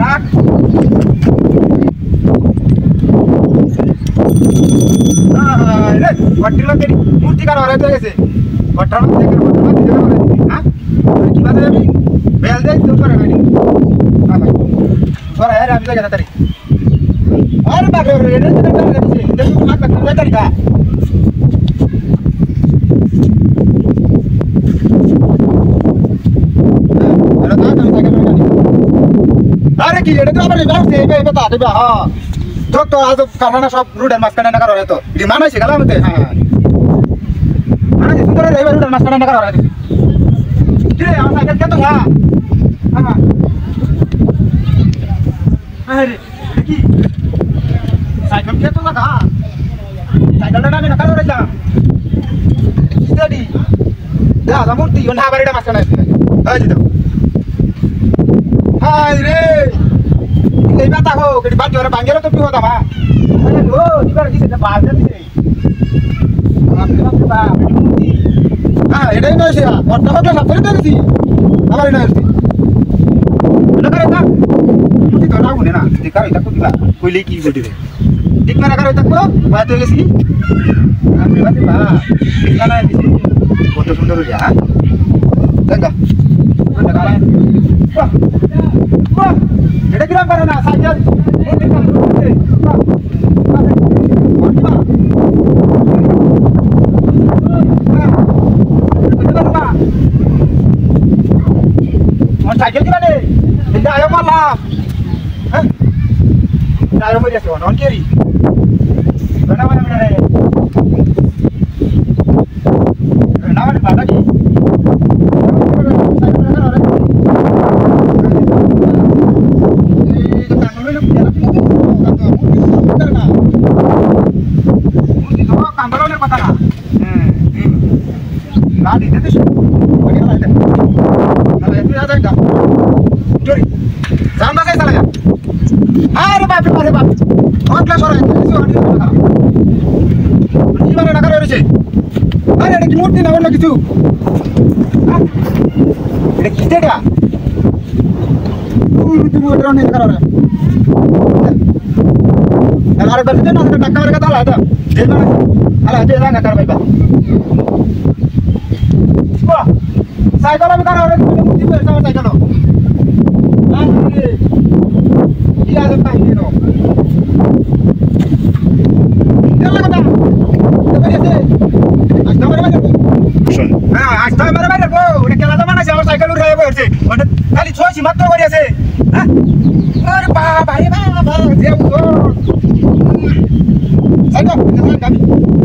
থাক রে গট্টির মধ্যে মূর্তি কার হরাইতে গেছে গট্টার মধ্যে হ্যাঁ কি বাজে আমি বেল দেই তো করে গাড়ি তোরা यार আমি তো গেতা তারি আরে বাবা রে রে রে দেখো হাত লাগা তারি কা अरे की एडे तो आबे बाप से बे बता दे बा हां तो आज काना सब रुडर मास काना नगर होतो इडी माना से गला मते हां माना से सुंदर रे रुडर मास काना नगर होतो रे आ साइकिल के तो हां हां अरे की साइकिल के तो लगा साइकिल ना में नकर होतो स्टडी दा मूर्ति यो ना बारेडा मास काना हां जी हाय रे এই বাতা হো কেডি বাদ জোরে বাঙ্গেলো তো কি হতা মা আরে ও দিবার কি সেটা বাদ দে বাপ বাপ হ্যাঁ এটাই নয় সে ওটা হতে না করে দিছি আমার না দিছি না করে না তুই তো না গুনে না দেখা এটা তো দিবা কইলে কি গটি রে ঠিক না করে এটা তো বাদ হয়ে গেছি আপনি বাদ বা ঠিক না দিছি কত সুন্দর হইয়া দেখা দেখা গালা বাহ বাহ এটা কি করে না সাইকেল এই দেখা করতে বাহ साइकिल की माने इंदा आयो माला हैं आयो मजे से नॉन केरी बना बना बना रे ना वाले बाटा की गाड़ी दे दे बढ़िया लाइट है अरे तू याद है क्या चोरी जान बा कैसा लगा अरे बाप और क्लास हो रहा है इसी गाड़ी में लगा जीवन ना करे रे अरे ये मूर्ति ना वाला किछु हां ये किसे क्या तू मोटर नहीं कर रहा है अरे बस ना टक्का वर का ताला था दे ना अरे दे ना कर भाई बा साइकिल में करा रे मुझे पैसा साइकिल अरे ये आदत का ही नो चल बता तो मेरे से आज तो मेरे को सुन हां आज तो मेरे को उन्हें क्या जमाना से साइकिल उड़ रहा है वो से और खाली छोची मत तो करिए से हां अरे बाबा रे बाबा ये वो साइकिल